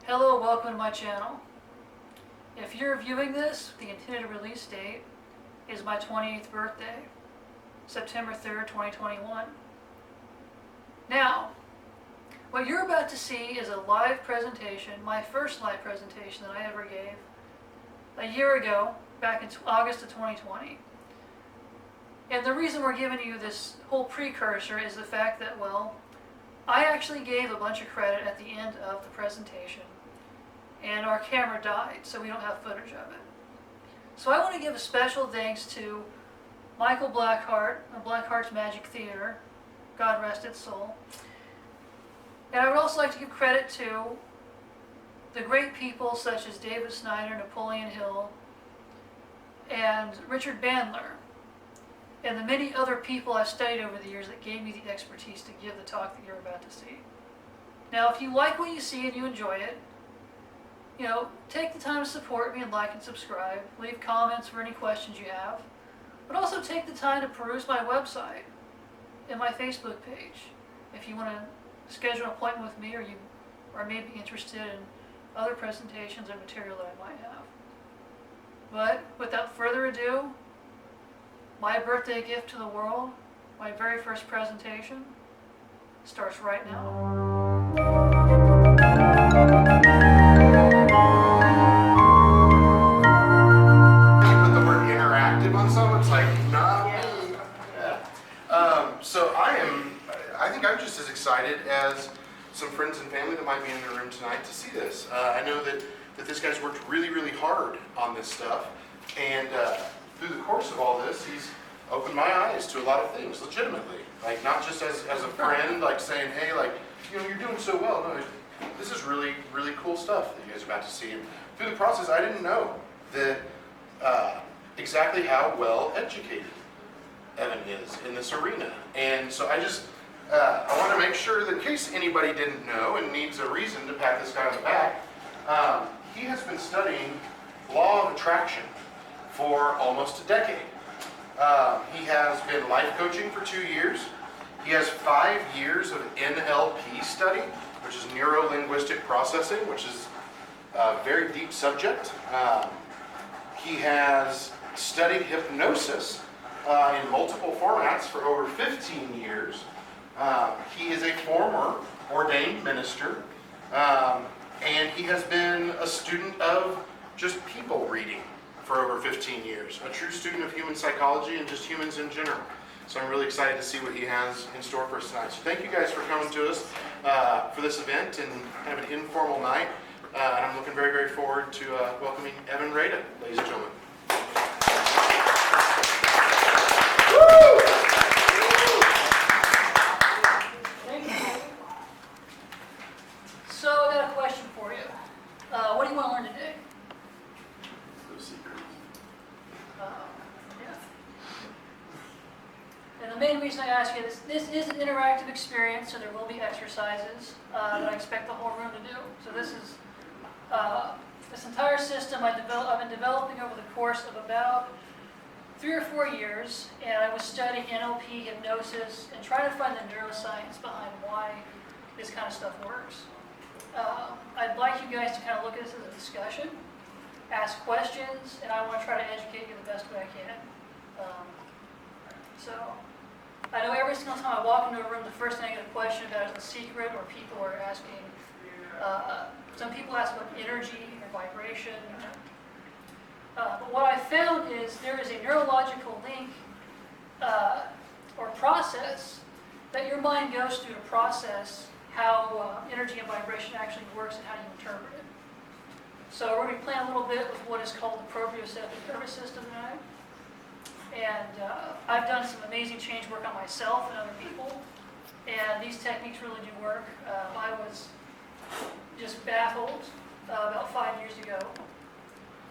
Hello, welcome to my channel. If you're viewing this, the intended release date is my 28th birthday, September 3rd, 2021. Now, what you're about to see is a live presentation, my first live presentation that I ever gave a year ago, back in August of 2020. And the reason we're giving you this whole precursor is the fact that, well, I actually gave a bunch of credit at the end of the presentation, and our camera died, so we don't have footage of it. So I want to give a special thanks to Michael Blackheart of Blackheart's Magic Theater, God rest its soul. And I would also like to give credit to the great people such as David Snyder, Napoleon Hill, and Richard Bandler, and the many other people I've studied over the years that gave me the expertise to give the talk that you're about to see. Now, if you like what you see and you enjoy it, take the time to support me and like and subscribe. Leave comments for any questions you have. But also take the time to peruse my website and my Facebook page. If you want to schedule an appointment with me, or you are maybe interested in other presentations or material that I might have. But without further ado, my birthday gift to the world, my very first presentation, starts right now. I think I'm just as excited as some friends and family that might be in the room tonight to see this. I know that this guy's worked really, really hard on this stuff, and through the course of all this, he's opened my eyes to a lot of things, legitimately. Like, not just as a friend, like saying, hey, like, you're doing so well. No, this is really, really cool stuff that you guys are about to see. And through the process, I didn't know that exactly how well educated Evan is in this arena. And so I want to make sure that in case anybody didn't know and needs a reason to pat this guy on the back, he has been studying law of attraction for almost a decade. He has been life coaching for 2 years. He has 5 years of NLP study, which is neuro-linguistic processing, which is a very deep subject. He has studied hypnosis in multiple formats for over 15 years. He is a former ordained minister, and he has been a student of just people reading for over 15 years, a true student of human psychology and just humans in general. So I'm really excited to see what he has in store for us tonight. So thank you guys for coming to us for this event and kind of an informal night. And I'm looking very, very forward to welcoming Evan Reida, ladies and gentlemen. So I got a question for you. What do you want to learn today? No secrets. Yeah. And the main reason I ask you this is an interactive experience, so there will be exercises that I expect the whole room to do. So this is this entire system I've been developing over the course of about 3 or 4 years, and I was studying NLP, hypnosis, and trying to find the neuroscience behind why this kind of stuff works. I'd like you guys to kind of look at this as a discussion, ask questions, and I want to try to educate you the best way I can. So, I know every single time I walk into a room, the first thing I get a question about is a secret, or people are asking, some people ask about energy or vibration. But what I found is there is a neurological link or process that your mind goes through to process how energy and vibration actually works and how you interpret it. So we're going to be playing a little bit with what is called the proprioceptive nervous system tonight. And I've done some amazing change work on myself and other people, and these techniques really do work. I was just baffled about 5 years ago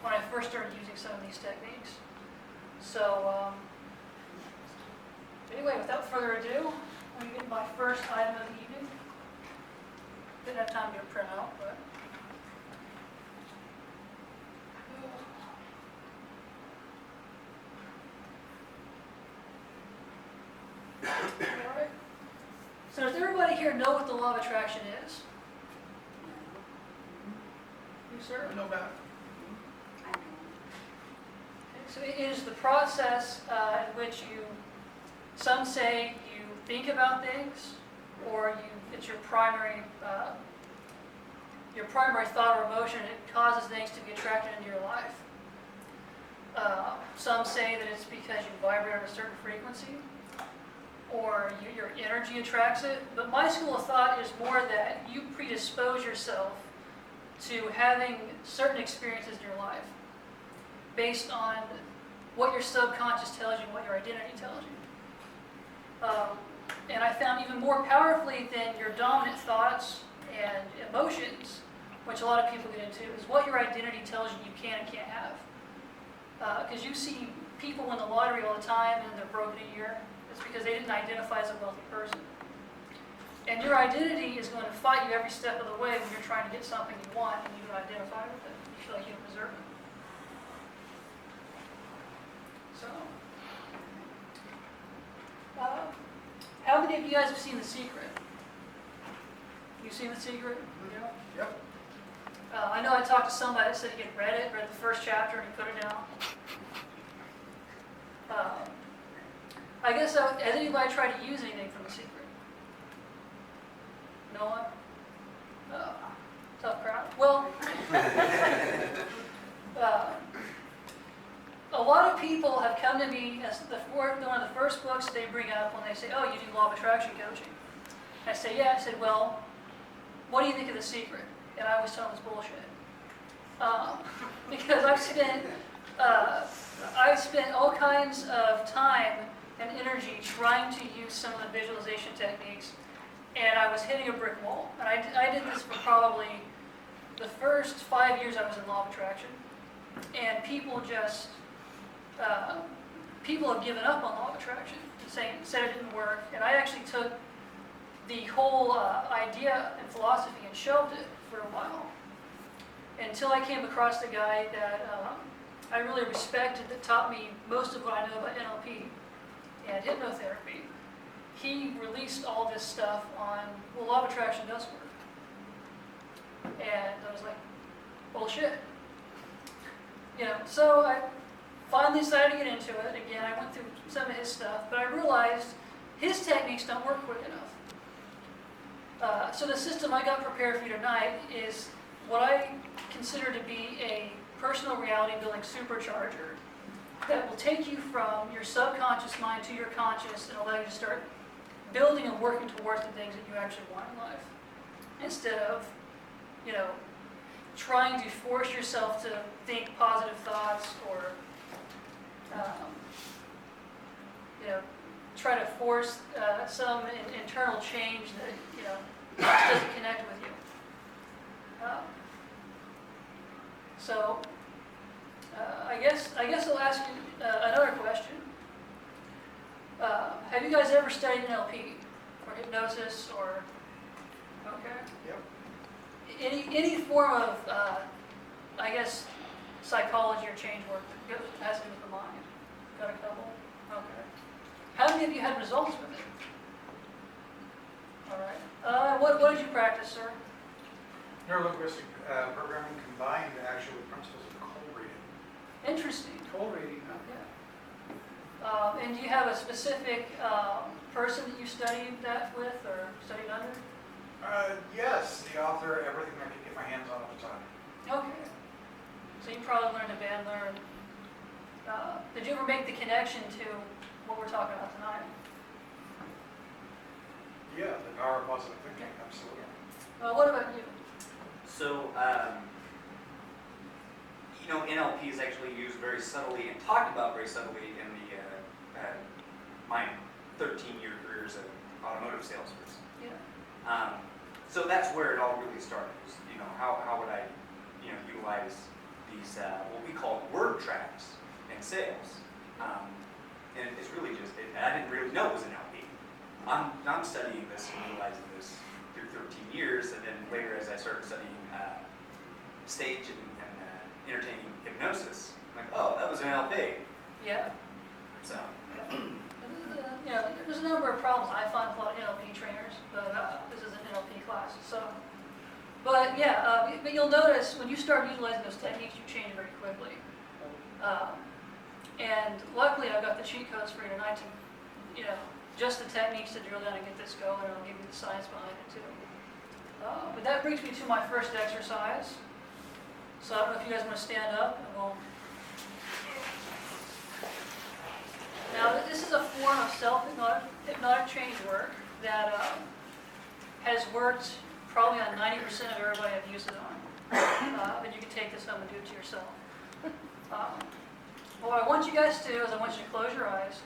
when I first started using some of these techniques. So anyway, without further ado, let me get my first item of the evening. Didn't have time to get a printout, but all right. So does everybody here know what the law of attraction is? sir? I know about it. I know. So it is the process in which some say you think about things, or it's your primary thought or emotion. It causes things to be attracted into your life. Some say that it's because you vibrate at a certain frequency, or your energy attracts it. But my school of thought is more that you predispose yourself to having certain experiences in your life based on what your subconscious tells you, what your identity tells you. And I found even more powerfully than your dominant thoughts and emotions, which a lot of people get into, is what your identity tells you can and can't have. Because you see people win the lottery all the time and they're broke in a year. It's because they didn't identify as a wealthy person. And your identity is going to fight you every step of the way when you're trying to get something you want and you don't identify with it. You feel like you don't deserve it. So, how many of you guys have seen The Secret? You seen The Secret? Yeah. Yep. I know I talked to somebody that said he had read the first chapter, and he put it down. I guess, has anybody tried to use anything from The Secret? No one? Tough crowd. Well, a lot of people have come to me as one of the first books they bring up when they say, oh, you do law of attraction coaching. I say, yeah. I said, well, what do you think of The Secret? And I always tell them it's bullshit. Because I've spent all kinds of time and energy trying to use some of the visualization techniques, and I was hitting a brick wall. And I did this for probably the first 5 years I was in law of attraction. And people have given up on law of attraction, said it didn't work. And I actually took the whole idea and philosophy and shelved it for a while, until I came across a guy that I really respected that taught me most of what I know about NLP and hypnotherapy. He released all this stuff on, well, law of attraction does work. And I was like, bullshit. So I finally decided to get into it. Again, I went through some of his stuff, but I realized his techniques don't work quick enough. So the system I got prepared for you tonight is what I consider to be a personal reality building supercharger that will take you from your subconscious mind to your conscious and allow you to start building and working towards the things that you actually want in life. Instead of, trying to force yourself to think positive thoughts or, try to force some internal change that, doesn't connect with you. I guess I'll ask you another question. Have you guys ever studied NLP or hypnosis or? Okay. Yep. Any form of, psychology or change work that has to do with the mind? Got a couple? Okay. How many of you had results with it? All right. What did you practice, sir? Neurolinguistic programming combined actually with principles of cold reading. Interesting. Cold reading. Yeah. And do you have a specific person that you studied that with or studied under? Yes, the author, everything I could get my hands on at the time. Okay. So you probably learned a Bandler. Did you ever make the connection to what we're talking about tonight? Yeah, the power of positive thinking, absolutely. What about you? So, NLP is actually used very subtly and talked about very subtly in my 13-year career as an automotive salesperson. Yeah. So that's where it all really started. Was, how would I, utilize these what we call word tracks in sales? And it's really just I didn't really know it was NLP. I'm studying this and utilizing this through 13 years, and then later as I started studying stage and entertaining hypnosis, I'm like, oh, that was NLP. Yeah. So. There's a number of problems I find with a lot of NLP trainers, but this is an NLP class. So, But yeah, but you'll notice when you start utilizing those techniques, you change very quickly. And luckily, I've got the cheat codes for you tonight to, just the techniques to drill down and get this going, and I'll give you the science behind it too. But that brings me to my first exercise. So I don't know if you guys want to stand up, and we'll. Now, this is a form of self-hypnotic change work that has worked probably on 90% of everybody I've used it on. But you can take this home and do it to yourself. What I want you guys to do is I want you to close your eyes.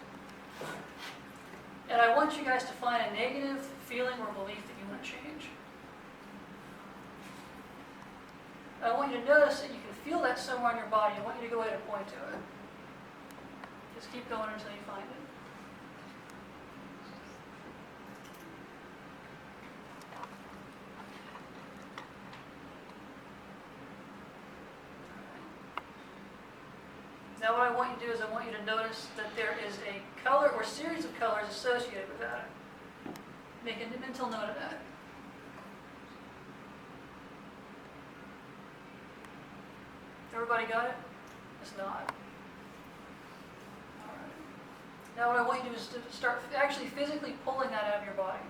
And I want you guys to find a negative feeling or belief that you want to change. I want you to notice that you can feel that somewhere in your body. I want you to go ahead and point to it. Just keep going until you find it. Now what I want you to do is I want you to notice that there is a color or series of colors associated with that. Make a mental note of that. Everybody got it? It's not. All right. Now what I want you to do is to start actually physically pulling that out of your body.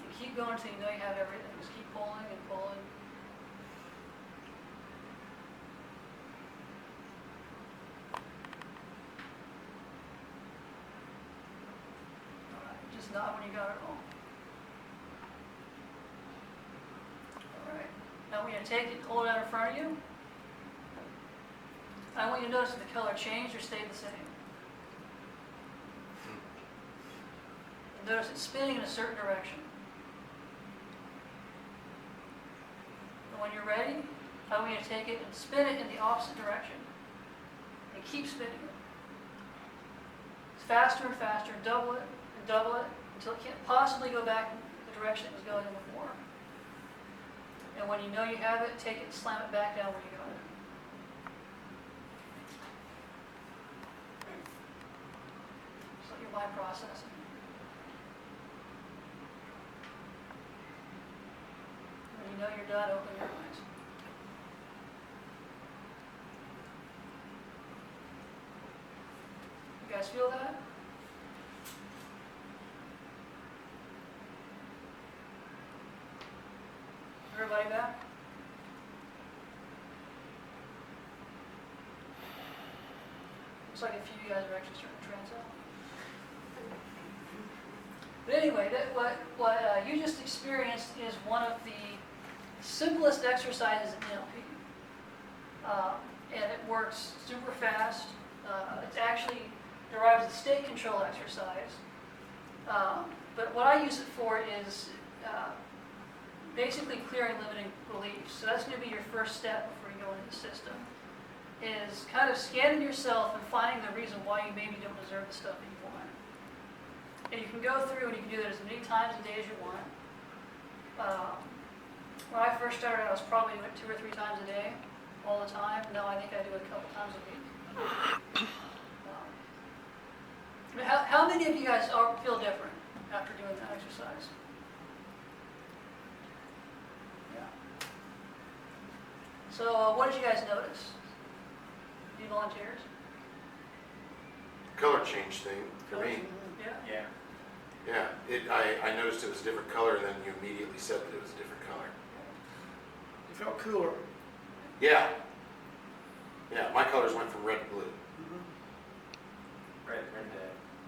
And keep going until you know you have everything. Just keep pulling and pulling. All right. Just nod when you got it all. Now we're going to take it, hold it out in front of you. I want you to notice if the color changed or stayed the same. And notice it's spinning in a certain direction. And when you're ready, I want you to take it and spin it in the opposite direction. And keep spinning it. It's faster and faster, double it, until it can't possibly go back in the direction it was going in before. And when you know you have it, take it and slam it back down where you got it. Just let your mind process it. When you know you're done, open your eyes. You guys feel that? Everybody back? Looks like a few of you guys are actually starting to trans out. But anyway, what you just experienced is one of the simplest exercises in NLP. And it works super fast. It actually derives a state control exercise. But what I use it for is basically clearing limiting beliefs. So that's going to be your first step before you go into the system, is kind of scanning yourself and finding the reason why you maybe don't deserve the stuff that you want. And you can go through and you can do that as many times a day as you want. When I first started, I was probably doing it 2 or 3 times a day, all the time. Now I think I do it a couple times a week. How many of you guys feel different after doing that exercise? So what did you guys notice? Any volunteers? Color change thing for me. Yeah. Yeah. Yeah, I noticed it was a different color, and then you immediately said that it was a different color. You felt cooler. Yeah. Yeah, my colors went from red to blue. Red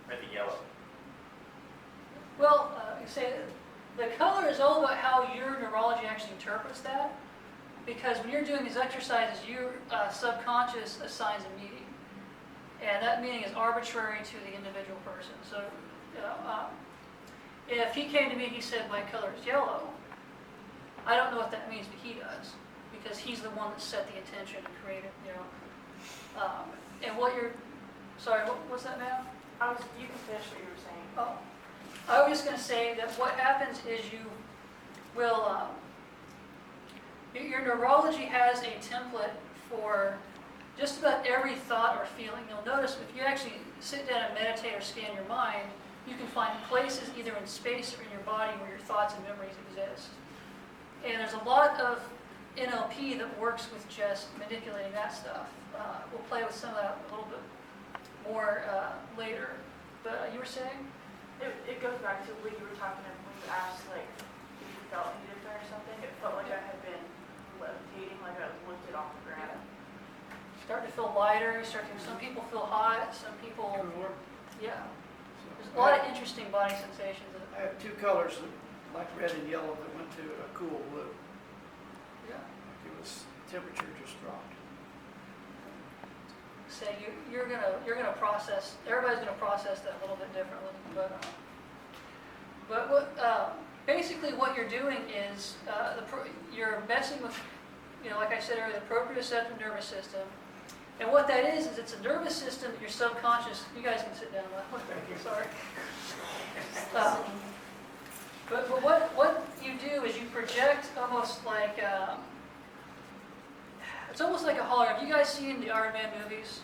to yellow. Well, you say the color is all about how your neurology actually interprets that. Because when you're doing these exercises, your subconscious assigns a meaning. And that meaning is arbitrary to the individual person. So if he came to me and he said, my color is yellow, I don't know what that means, but he does. Because he's the one that set the intention and created, and what you're, sorry, what's that, ma'am? You can finish what you were saying. Oh, I was just going to say that what happens is you will, your neurology has a template for just about every thought or feeling. You'll notice if you actually sit down and meditate or scan your mind, you can find places either in space or in your body where your thoughts and memories exist. And there's a lot of NLP that works with just manipulating that stuff. We'll play with some of that a little bit more later. But you were saying? It goes back to when you were talking when you asked like if you felt any different or something. It felt like I had been levitating, like I was lifted off the ground. Starting to feel lighter, some people feel hot, some people, Cooler. yeah. There's a lot of interesting body sensations. I have two colors, like red and yellow, that went to a cool blue. Yeah. It was, temperature just dropped. Say you're gonna process. Everybody's gonna process that a little bit differently, but what basically what you're doing is you're messing with, like I said earlier, the proprioceptive nervous system, and what that is it's a nervous system that your subconscious. You guys can sit down. Sorry. But what you do is you project almost like. It's almost like a hologram. You guys seen the Iron Man movies?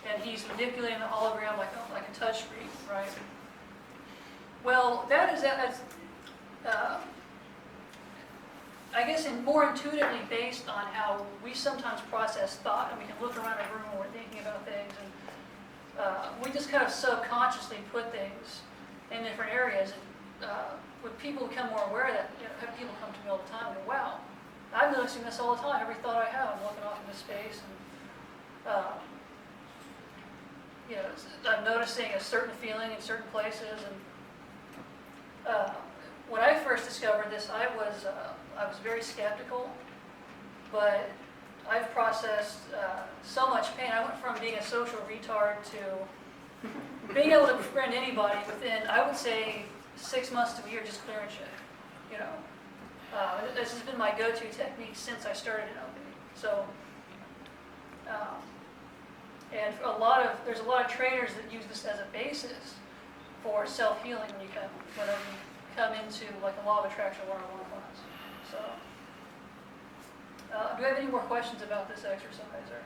And he's manipulating the hologram like a touch screen, right? Well, that's I guess more intuitively based on how we sometimes process thought, and we can look around a room when we're thinking about things, and we just kind of subconsciously put things in different areas. And when people become more aware of that, have people come to me all the time and go, wow, I'm noticing this all the time. Every thought I have, I'm looking off into space, and I'm noticing a certain feeling in certain places. And when I first discovered this, I was very skeptical, but I've processed so much pain. I went from being a social retard to being able to befriend anybody within, I would say, 6 months to a year, just clearing shit. This has been my go-to technique since I started NLP. So, and there's a lot of trainers that use this as a basis for self-healing whenever you come into like a law of attraction one-on-one class. So, do you have any more questions about this exercise? Or,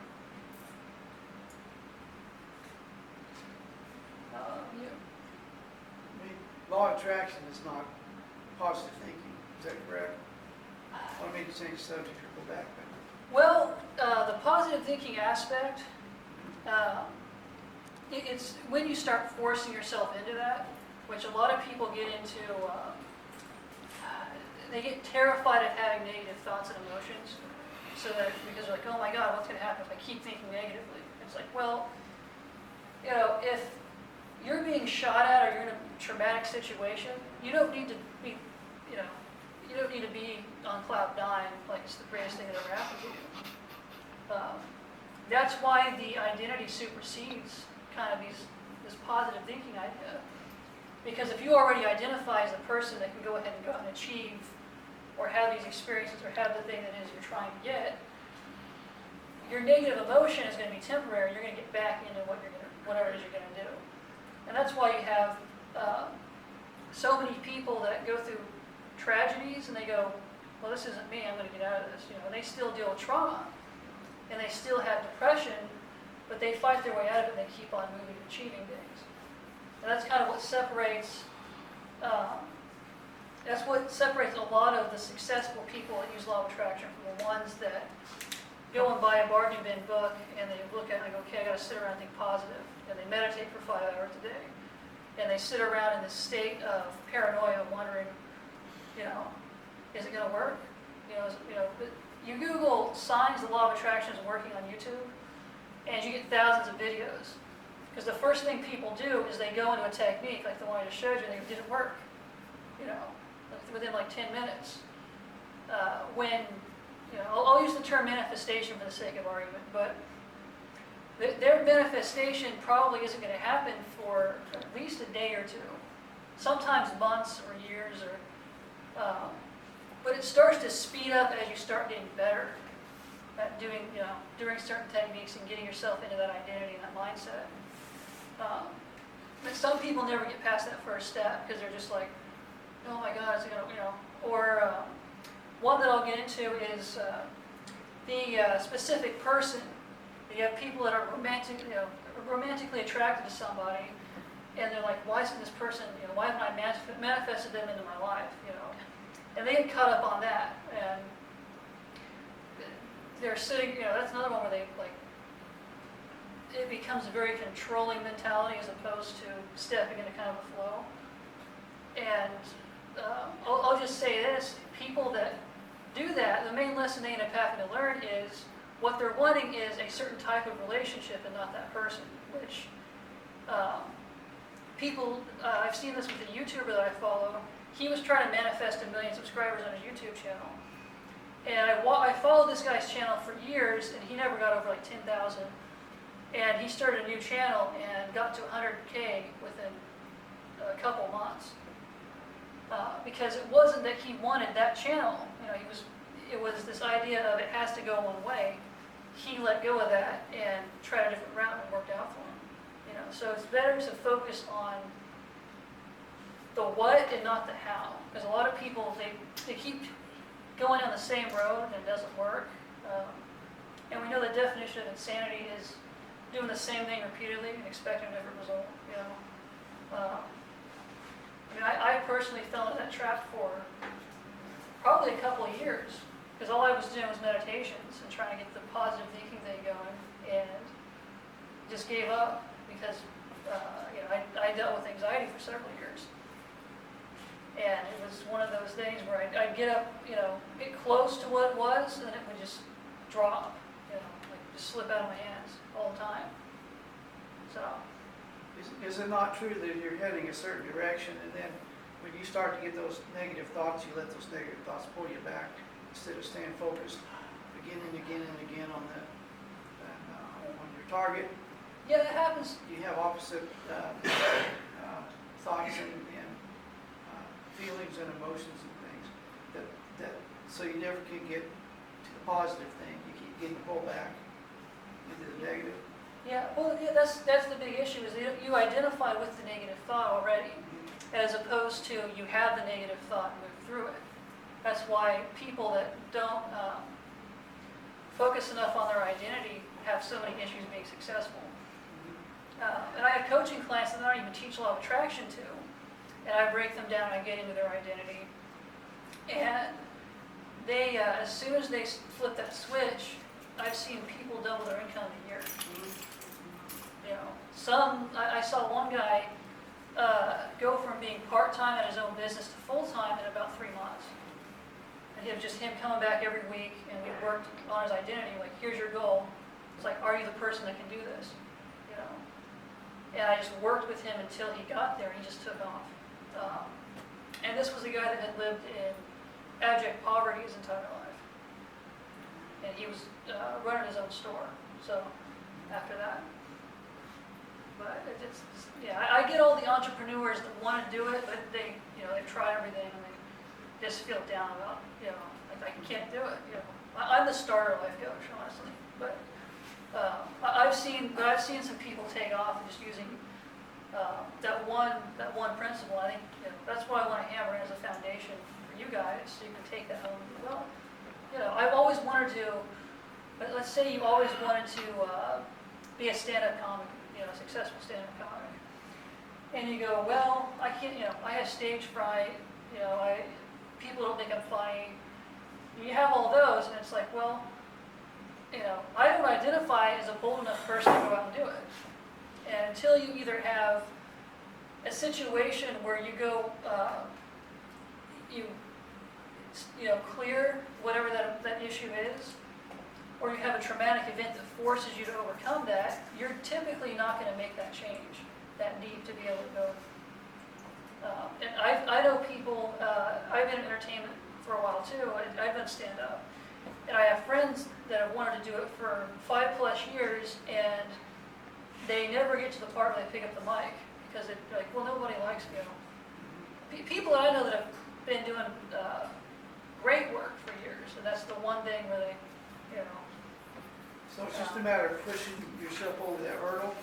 you? Law of attraction is not positive thinking. Is that correct? I don't mean to change the subject or go back, but Well, the positive thinking aspect, it's when you start forcing yourself into that, which a lot of people get into, they get terrified of having negative thoughts and emotions, because they're like, oh my God, what's going to happen if I keep thinking negatively? It's like, well, if you're being shot at or you're in a traumatic situation, you don't need to be, you don't need to be on cloud 9 like it's the greatest thing that ever happened to you. That's why the identity supersedes kind of this positive thinking idea. Because if you already identify as the person that can go ahead and go out and achieve or have these experiences or have the thing that it is you're trying to get, your negative emotion is going to be temporary. You're going to get back into whatever it is you're going to do. And that's why you have so many people that go through tragedies and they go, well, this isn't me, I'm going to get out of this. And they still deal with trauma and they still have depression, but they fight their way out of it and they keep on moving and achieving things. And that's kind of what separates a lot of the successful people that use law of attraction from the ones that go and buy a bargain bin book and they look at it and they go, okay, I got to sit around and think positive. And they meditate for 5 hours a day. And they sit around in this state of paranoia wondering, is it going to work? You Google signs the law of attraction is working on YouTube, and you get thousands of videos. Because the first thing people do is they go into a technique like the one I just showed you, and it didn't work. Within like 10 minutes. I'll use the term manifestation for the sake of argument, but their manifestation probably isn't going to happen for at least a day or two, sometimes months or years, but it starts to speed up as you start getting better at doing certain techniques and getting yourself into that identity and that mindset. But some people never get past that first step because they're just like, oh my God, is it gonna, or one that I'll get into is the specific person. You have people that are romantically attracted to somebody, and they're like, why isn't this person, why haven't I manifested them into my life, And they get caught up on that, and they're sitting, that's another one where they, like, it becomes a very controlling mentality as opposed to stepping into kind of a flow. And I'll just say this, people that do that, the main lesson they end up having to learn is what they're wanting is a certain type of relationship and not that person, which people, I've seen this with a YouTuber that I follow. He was trying to manifest 1 million subscribers on his YouTube channel. And I followed this guy's channel for years, and he never got over like 10,000. And he started a new channel and got to 100K within a couple months. Because it wasn't that he wanted that channel. It was this idea of it has to go one way. He let go of that and tried a different route and it worked out for him. So it's better to focus on the what and not the how. Because a lot of people, they keep going down the same road and it doesn't work. And we know the definition of insanity is doing the same thing repeatedly and expecting a different result. I personally fell into that trap for probably a couple of years, because all I was doing was meditations and trying to get the positive thinking thing going, and just gave up because I dealt with anxiety for several years, and it was one of those things where I'd get up, get close to what it was, and then it would just drop, like just slip out of my hands all the time. So. Is it not true that you're heading a certain direction, and then when you start to get those negative thoughts, you let those negative thoughts pull you back instead of staying focused again and again and again on your target? Yeah, that happens. You have opposite thoughts and feelings and emotions and things so you never can get to the positive thing. You keep getting pulled back into the negative. Yeah, well, yeah, that's the big issue is you identify with the negative thought already, as opposed to you have the negative thought and move through it. That's why people that don't focus enough on their identity have so many issues being successful. And I have coaching clients that I don't even teach law of attraction to, and I break them down and I get into their identity. And they, as soon as they flip that switch, I've seen people double their income in a year. I saw one guy go from being part-time at his own business to full-time in about 3 months. And it was just him coming back every week, and we worked on his identity, like, here's your goal. It's like, are you the person that can do this? And I just worked with him until he got there, and he just took off. And this was a guy that had lived in abject poverty his entire life. And he was running his own store, so after that. But I get all the entrepreneurs that want to do it, but they've tried everything and they just feel down about, like I can't do it. I'm the starter life coach, honestly. But I've seen some people take off just using that one principle. I think that's what I want to hammer in as a foundation for you guys, so you can take that home. Well, I've always wanted to. But let's say you always wanted to be a stand-up comic. A successful stand-up comic, and you go, well, I can't, I have stage fright, people don't think I'm funny. You have all those, and it's like, well, I don't identify as a bold enough person to go out and do it. And until you either have a situation where you go, clear whatever that issue is, or you have a traumatic event that forces you to overcome that, you're typically not going to make that change that deep to be able to go. And I know people, I've been in entertainment for a while too, I've done stand-up. And I have friends that have wanted to do it for 5+ years, and they never get to the part where they pick up the mic, because they're like, well, nobody likes me. People that I know that have been doing great work for years, and that's the one thing where they, So it's just a matter of pushing yourself over that hurdle.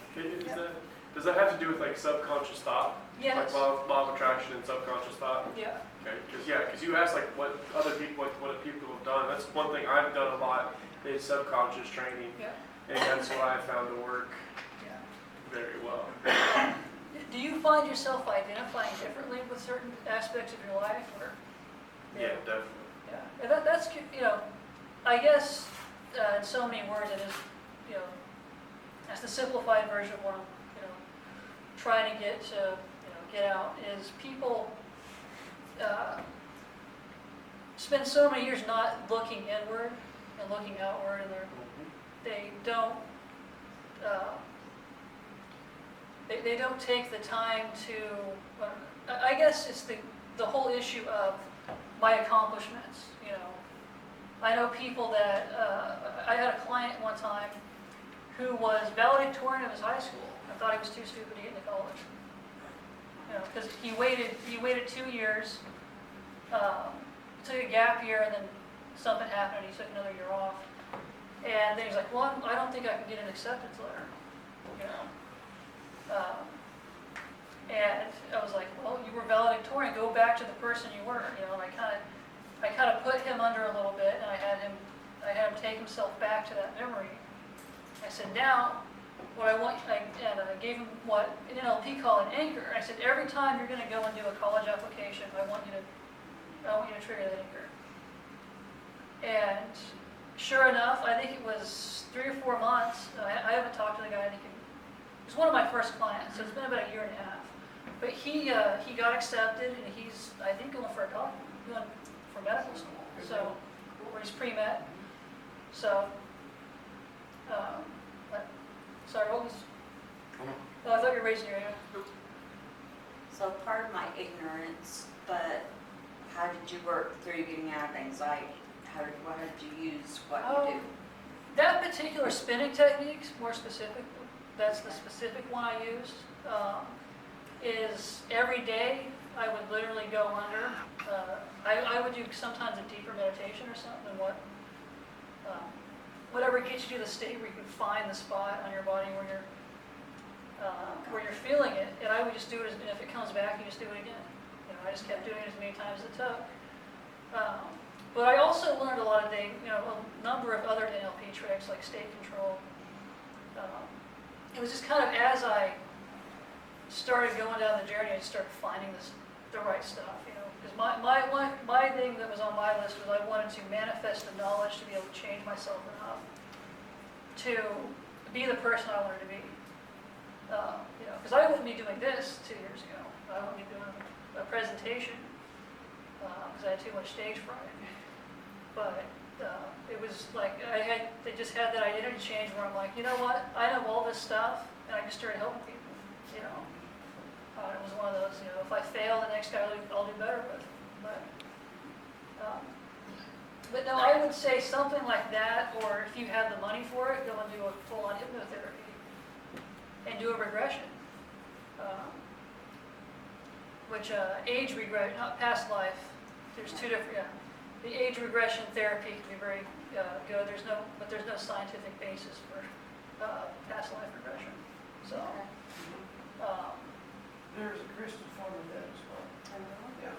Does that have to do with like subconscious thought? Yes. Like law of attraction and subconscious thought? Yeah. Okay, because you asked like what other people, like what people have done. That's one thing I've done a lot is subconscious training. Yeah. And that's what I found to work Yeah. very well. do you find yourself identifying differently with certain aspects of your life, or? Yeah, definitely. Yeah, and that's, I guess, in so many words, it is, that's the simplified version of what I'm, trying to get out, is people spend so many years not looking inward and looking outward, and they don't, they don't take the time to, I guess it's the whole issue of my accomplishments, I know people that, I had a client one time who was valedictorian of his high school. I thought he was too stupid to get into college. Because he waited 2 years, took a gap year, and then something happened, and he took another year off. And then he's like, well, I don't think I can get an acceptance letter, and I was like, well, you were valedictorian, go back to the person you were, and I kind of put him under a little bit, and I had him take himself back to that memory. I said, now, what I want, and I gave him what an NLP call an anchor. I said, every time you're going to go and do a college application, I want you to trigger that anchor. And sure enough, I think it was 3 or 4 months. I haven't talked to the guy. I think he was one of my first clients, so it's been about 1.5 years. But he got accepted, and he's, I think, going for medical school. So, where he's pre-med. So, sorry, what was? Oh, I thought you were raising your hand. So pardon my ignorance, but how did you work through getting out of anxiety? What did you use? What you do? That particular spinning technique, more specific, that's the specific one I used, is every day I would literally go under. I would do sometimes a deeper meditation or something, whatever gets you to the state where you can find the spot on your body where you're feeling it, and I would just do it, and if it comes back, you just do it again. I just kept doing it as many times as it took. But I also learned a lot of things, a number of other NLP tricks like state control. It was just kind of as I started going down the journey, I started finding the right stuff, because my thing that was on my list was I wanted to manifest the knowledge to be able to change myself enough to be the person I wanted to be. Because I wouldn't be doing this 2 years ago. I wouldn't be doing a presentation because I had too much stage fright. But it was like they just had that identity change where I'm like, you know what? I know all this stuff, and I just started helping people. It was one of those, if I fail, the next guy I'll do better with. But no, I would say something like that, or if you have the money for it, go and do a full-on hypnotherapy and do a regression. Which age regression, not past life. There's two different. The age regression therapy can be very good. There's no scientific basis for past life regression. So. There's a Christian form of that as well. Yeah.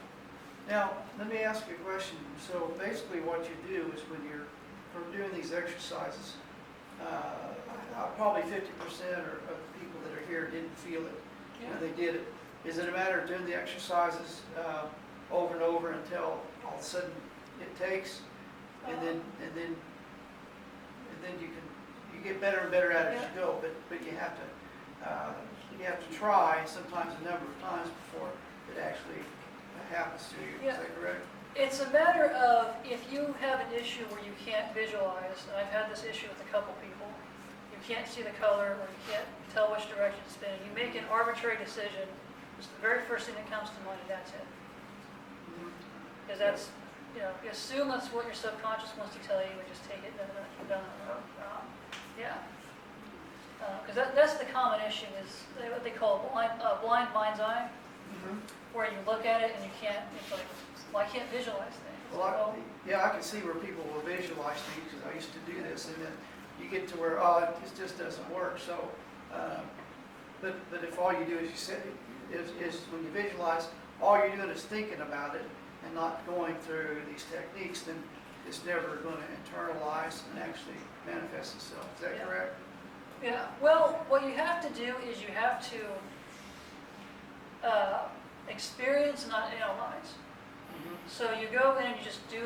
Now, let me ask you a question. So basically what you do is when you're doing these exercises, probably 50% of the people that are here didn't feel it when they did it. Is it a matter of doing the exercises over and over until all of a sudden it takes, and then you get better and better at it as you go, but you have to try sometimes a number of times before it actually happens to you. Is that correct? It's a matter of if you have an issue where you can't visualize, and I've had this issue with a couple people, you can't see the color or you can't tell which direction to spin, you make an arbitrary decision, it's the very first thing that comes to mind, that's it. Because that's, you assume that's what your subconscious wants to tell you and just take it and then keep down the road. Because that's the common issue, is what they call a blind mind's eye, where you look at it and you can't, it's like, well, I can't visualize things. Well, I can see where people will visualize things, because I used to do this, and then you get to where, it just doesn't work. So, but if all you do, as you said, is when you visualize, all you're doing is thinking about it and not going through these techniques, then it's never going to internalize and actually manifest itself. Is that correct? Yeah, well, what you have to do is you have to experience, not analyze. So you go in and you just do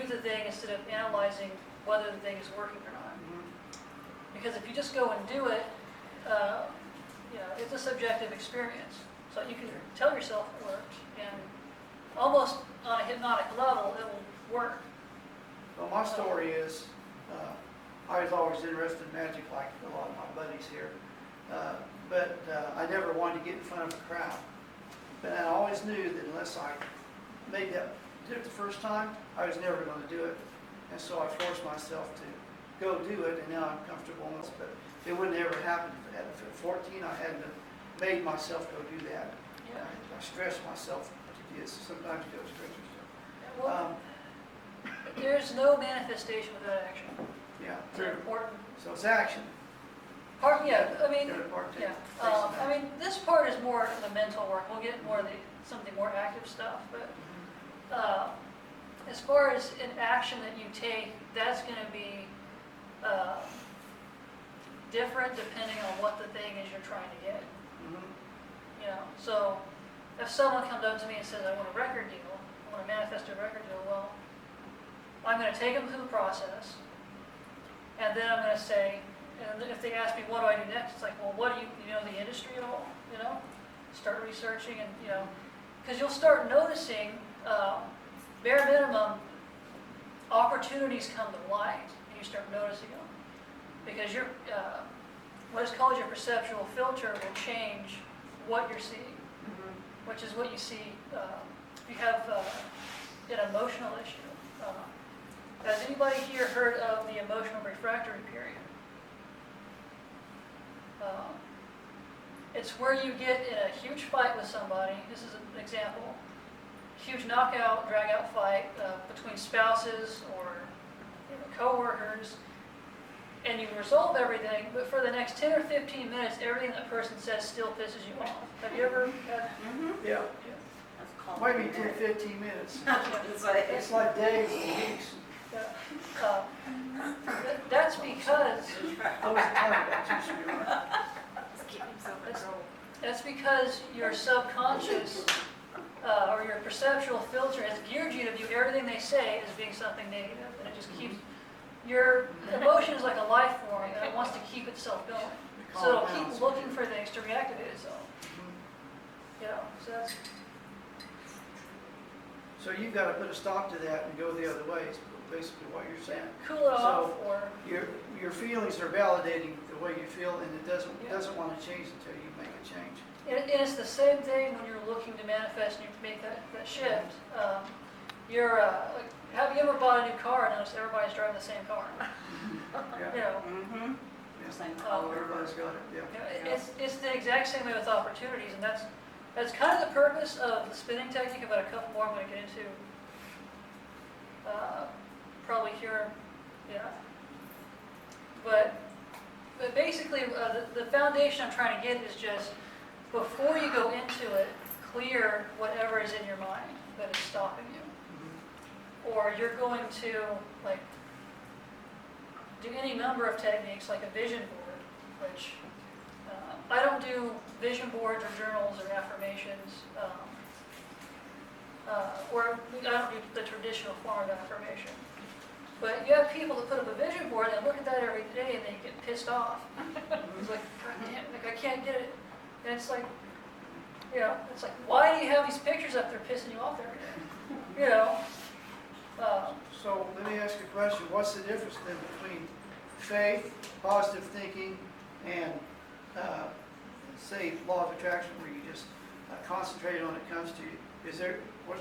the thing instead of analyzing whether the thing is working or not. Because if you just go and do it, it's a subjective experience. So you can tell yourself it works, and almost on a hypnotic level, it will work. Well, my story is, I was always interested in magic like a lot of my buddies here. But I never wanted to get in front of a crowd. But I always knew that unless I did it the first time, I was never going to do it. And so I forced myself to go do it, and now I'm comfortable in this. But it wouldn't ever happen. At 14, I hadn't made myself go do that. Yeah. I stressed myself to do it. So sometimes you go stress yourself. Well, there's no manifestation without action. Yeah, It's true. important. So it's action. Part, yeah, I mean, Good part two. yeah. Take some I mean, this part is more the mental work. We'll get more of some of the more active stuff, but as far as an action that you take, that's going to be different depending on what the thing is you're trying to get. So if someone comes up to me and says, I want a record deal, I want to manifest a record deal, well, I'm going to take them through the process, and then I'm going to say, and if they ask me, what do I do next? It's like, well, what do you know the industry at all? Start researching, and, because you'll start noticing, bare minimum, opportunities come to light, and you start noticing them. Because what is called your perceptual filter will change what you're seeing, which is what you see. If you have an emotional issue. Has anybody here heard of the emotional refractory period? It's where you get in a huge fight with somebody. This is an example. Huge knockout, drag-out fight between spouses or co-workers, and you resolve everything, but for the next 10 or 15 minutes, everything that person says still pisses you off. Have you ever had? Yeah. That's called. Might be 10, 15 minutes. It's like- It's like days and weeks. That's because I wasn't talking about you, sweetheart. He's keeping himself in That's- control. that's because your subconscious or your perceptual filter has geared you to view everything they say as being something negative, and it just keeps your emotion is like a life form, and it wants to keep itself going. So it'll keep looking for things to reactivate itself. So that's So you've got to put a stop to that and go the other way, is basically what you're saying. cool it off, So- or Your feelings are validating the way you feel, and it doesn't Yeah. want to change until you make a change. and it's the same thing when you're looking to manifest and you make that shift. Have you ever bought a new car and noticed everybody's driving the same car? Yeah. Yeah. Same Oh, color. everybody's got it, yeah. It's the exact same way with opportunities, and that's kind of the purpose of the spinning technique. About a couple more I'm going to get into probably here, But basically, the foundation I'm trying to get is just before you go into it, clear whatever is in your mind that is stopping you. Or you're going to do any number of techniques like a vision board, which I don't do vision boards or journals or affirmations, or I don't do the traditional form of affirmation. But you have people that put up a vision board and look at that every day and they get pissed off. It's like, God damn, I can't get it. And it's like, it's like, why do you have these pictures up there pissing you off every day? So let me ask you a question. What's the difference then between faith, positive thinking, and say law of attraction, where you just concentrate on it comes to you?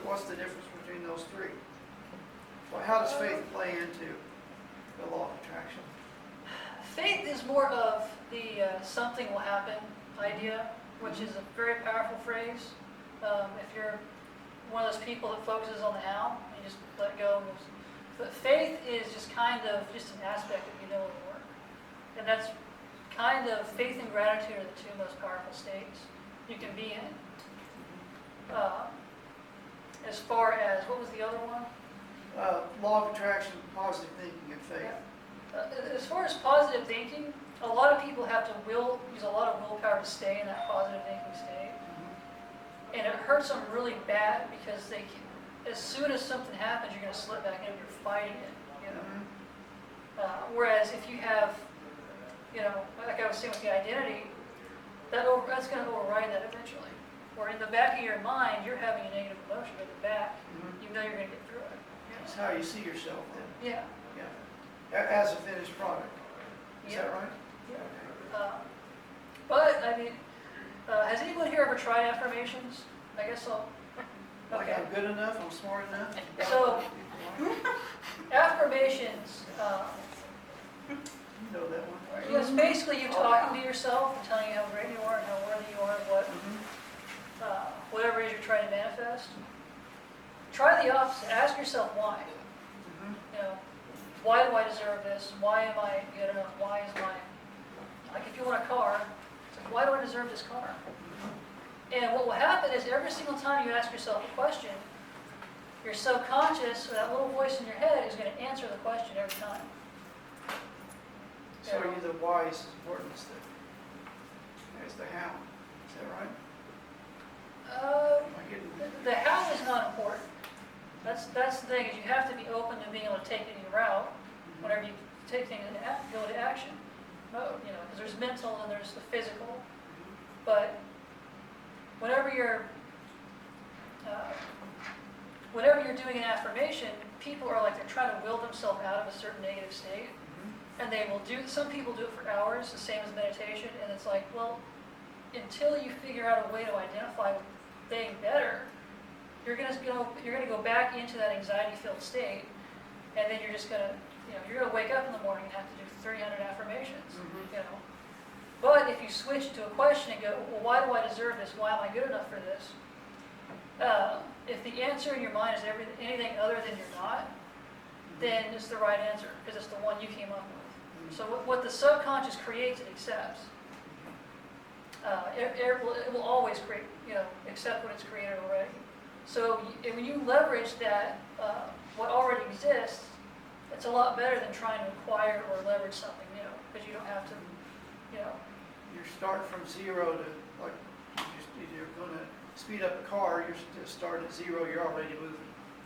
What's the difference between those three? Well, how does faith play into the law of attraction? Faith is more of the something will happen idea, which is a very powerful phrase. If you're one of those people that focuses on the how, you just let go. But faith is just kind of just an aspect that you know will work. And that's kind of faith and gratitude are the two most powerful states you can be in. As far as, what was the other one? Law of attraction, positive thinking, and faith. As far as positive thinking, a lot of people have to use a lot of willpower to stay in that positive thinking state. And it hurts them really bad because as soon as something happens, you're going to slip back in and you're fighting it, you know. Whereas if you have, you know, like I was saying with the identity, that's going to override that eventually. Or in the back of your mind, you're having a negative emotion, but in the back, you know you're going to get through it. It's how you see yourself then, Yeah. as a finished product. Is that right? Yeah. But, I mean, has anyone here ever tried affirmations? I guess I'll. Like Okay. I'm good enough, I'm smart enough? So, affirmations, You know that one? it's basically you talking to yourself and telling you how great you are and how worthy you are and whatever it is you're trying to manifest. Try the opposite. Ask yourself why. You know, why do I deserve this? Why am I good enough? Why is my, like if you want a car, it's like, why do I deserve this car? And what will happen is every single time you ask yourself a question, your subconscious, or that little voice in your head, is going to answer the question every time. So are you the why is important as the how? Is that right? Am I getting The how is not important. That's the thing, is you have to be open to being able to take any route whenever you take things and go into action mode, you know, because there's mental and there's the physical. But whenever you're doing an affirmation, people are like they're trying to will themselves out of a certain negative state, and they will do. Some people do it for hours, the same as meditation, and it's like, well, until you figure out a way to identify with being better, you're gonna go back into that anxiety-filled state, and then you're just gonna, you know, you're gonna wake up in the morning and have to do 300 affirmations, you know. But if you switch to a question and go, well, why do I deserve this? Why am I good enough for this? If the answer in your mind is anything other than you're not, then it's the right answer because it's the one you came up with. So what the subconscious creates, it accepts. It will always create, you know, accept what it's created already. So when you leverage that, what already exists, it's a lot better than trying to acquire or leverage something new because you don't have to, you know. You start from zero to, like, you're going to speed up a car, you're just start at zero, you're already moving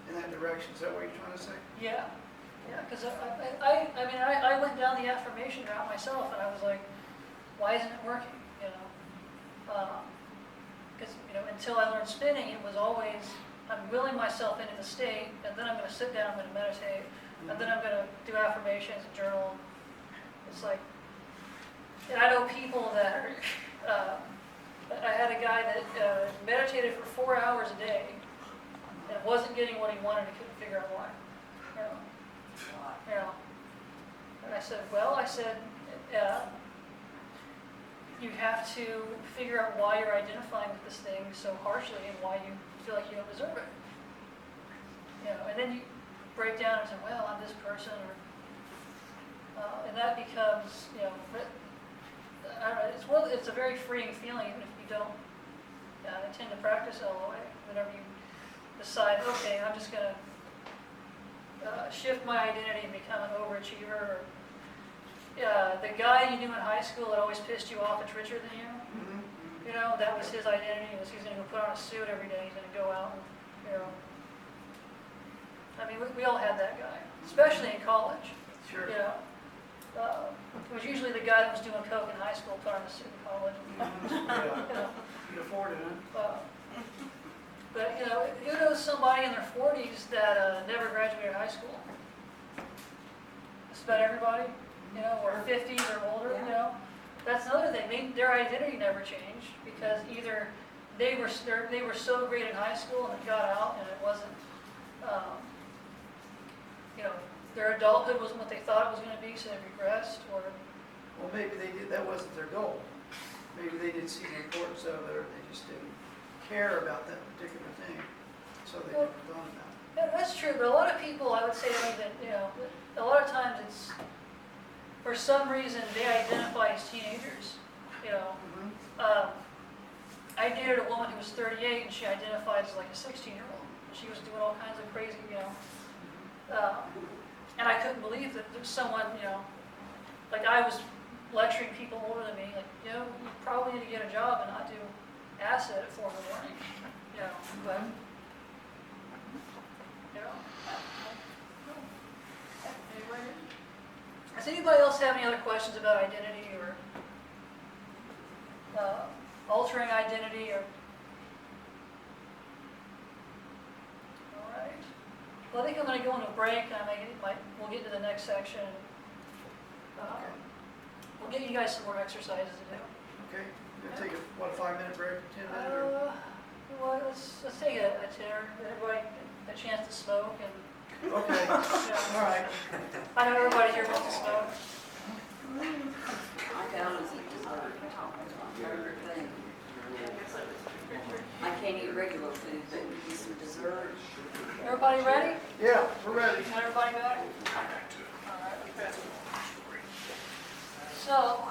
in that direction. Is that what you're trying to say? Yeah, because I went down the affirmation route myself, and I was like, why isn't it working? You know, because you know, until I learned spinning, it was always I'm willing myself into the state, and then I'm going to sit down, I'm going to meditate, and then I'm going to do affirmations and journal. It's like, and I know people that are. I had a guy that meditated for 4 hours a day and wasn't getting what he wanted and couldn't figure out why. You know. And I said, well, you have to figure out why you're identifying with this thing so harshly and why you feel like you don't deserve it. You know, and then you break down and say, well, I'm this person, or, and that becomes, you know, I don't know, it's a very freeing feeling even if you don't intend to practice it all the way. Whenever you decide, okay, I'm just going to shift my identity and become an overachiever, or the guy you knew in high school that always pissed you off that's richer than you, you know, that was his identity, was he's going to go put on a suit every day, he's going to go out and, you know. I mean, we all had that guy, especially in college. Sure. You know. It was usually the guy that was doing coke in high school put on a suit in college. Yeah. You know. You can afford it, huh? But you know, who knows somebody in their 40s that never graduated high school? Just about everybody, you know, or 50s or older, you know. That's another thing. Their identity never changed because either they were so great in high school and it got out and it wasn't, you know, their adulthood wasn't what they thought it was going to be, so they regressed, or Well, maybe that wasn't their goal. Maybe they didn't see the importance of it, or they just didn't care about that particular thing, so they never thought about it. yeah, that's true. But a lot of people, I would say, that you know, a lot of times it's for some reason they identify as teenagers. You know, I dated a woman who was 38, and she identified as like a 16-year-old. She was doing all kinds of crazy, you know. And I couldn't believe that there's someone, you know, like I was lecturing people older than me, like, you know, you probably need to get a job and not do asset at 4 in the morning, you know, but, you know. Anyway, does anybody else have any other questions about identity or altering identity or? All right. Well, I think I'm going to go into a break, and we'll get to the next section. We'll get you guys some more exercises to do. Okay, we're gonna take a 5-minute break, 10 minute or? Well, let's take a 10, everybody a chance to smoke and. Okay, all right. I know everybody here wants to smoke. I can honestly just learn to talk about everything. I can't eat regular food, but eat some dessert. Everybody ready? Yeah, we're ready. Got everybody back? I'm back to it. All right. So,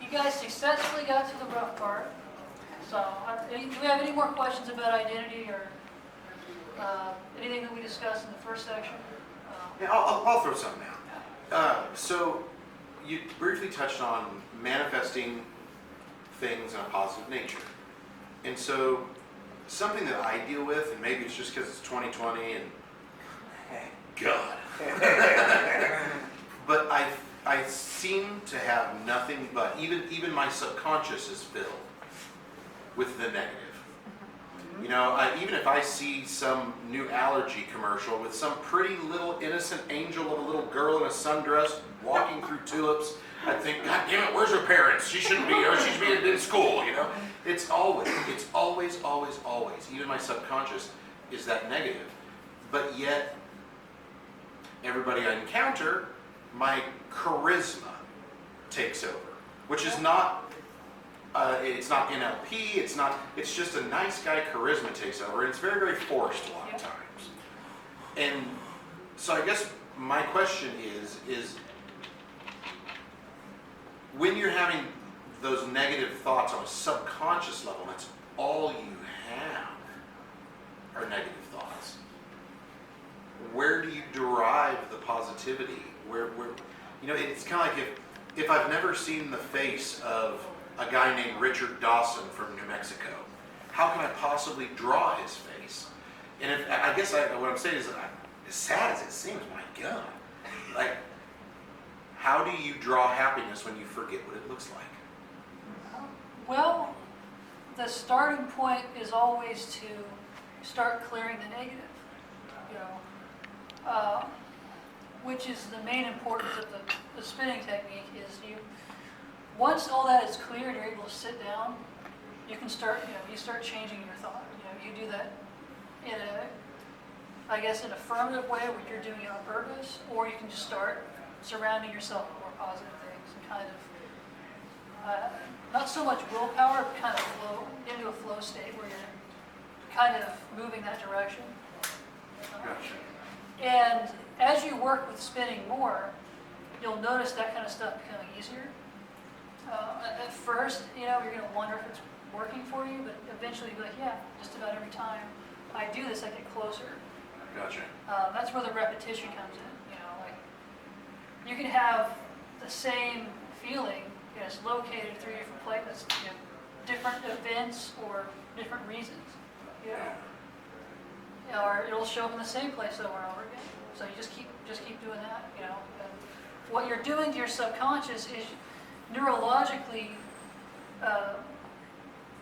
you guys successfully got to the rough part. So, do we have any more questions about identity or anything that we discussed in the first section? Yeah, I'll throw something out. So you briefly touched on manifesting things in a positive nature. And so something that I deal with, and maybe it's just because it's 2020 and God, but I seem to have nothing but, even my subconscious is filled with the negative. You know, even if I see some new allergy commercial with some pretty little innocent angel of a little girl in a sundress walking through tulips, I think, God damn it, where's her parents? She shouldn't be, or she's being in school, you know? It's always, even my subconscious is that negative. But yet, everybody I encounter, my charisma takes over, which is not, it's not NLP, it's just a nice guy charisma takes over, and it's very, very forced a lot of times. And so I guess my question is when you're having those negative thoughts on a subconscious level, that's all you have are negative thoughts. Where do you derive the positivity? Where you know, it's kind of like if I've never seen the face of a guy named Richard Dawson from New Mexico, how can I possibly draw his face? And I guess what I'm saying is, as sad as it seems, my God, like, how do you draw happiness when you forget what it looks like? Well, the starting point is always to start clearing the negative, you know, which is the main importance of the spinning technique. Is once all that is cleared, you're able to sit down. You can start, you start changing your thought. You do that in I guess, an affirmative way where you're doing it on purpose, or you can just start surrounding yourself with more positive things and kind of, not so much willpower, but kind of flow into a flow state where you're kind of moving that direction. Gotcha. And as you work with spinning more, you'll notice that kind of stuff becoming easier. At first, you're going to wonder if it's working for you, but eventually you'll be like, yeah, just about every time I do this, I get closer. Gotcha. That's where the repetition comes in. Like you can have the same feeling, it's located 3 different places, different events or different reasons. Or it'll show up in the same place over and over again. So you just keep doing that. And what you're doing to your subconscious is neurologically,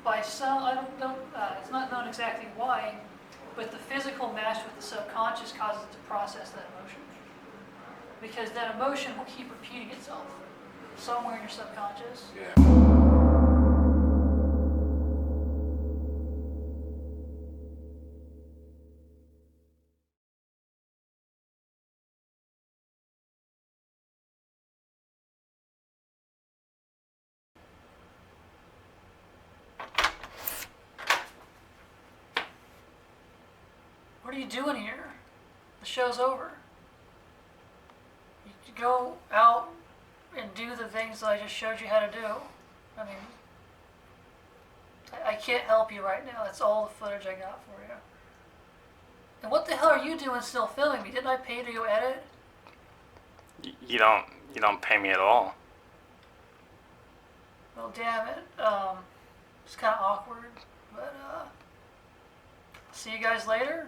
by some, I don't, it's not known exactly why, but the physical match with the subconscious causes it to process that emotion. Because that emotion will keep repeating itself somewhere in your subconscious. Yeah. What are you doing here? The show's over. You go out and do the things that I just showed you how to do. I mean, I can't help you right now. That's all the footage I got for you. And what the hell are you doing still filming me? Didn't I pay to go edit? You don't pay me at all. Well, damn it. It's kind of awkward, But see you guys later.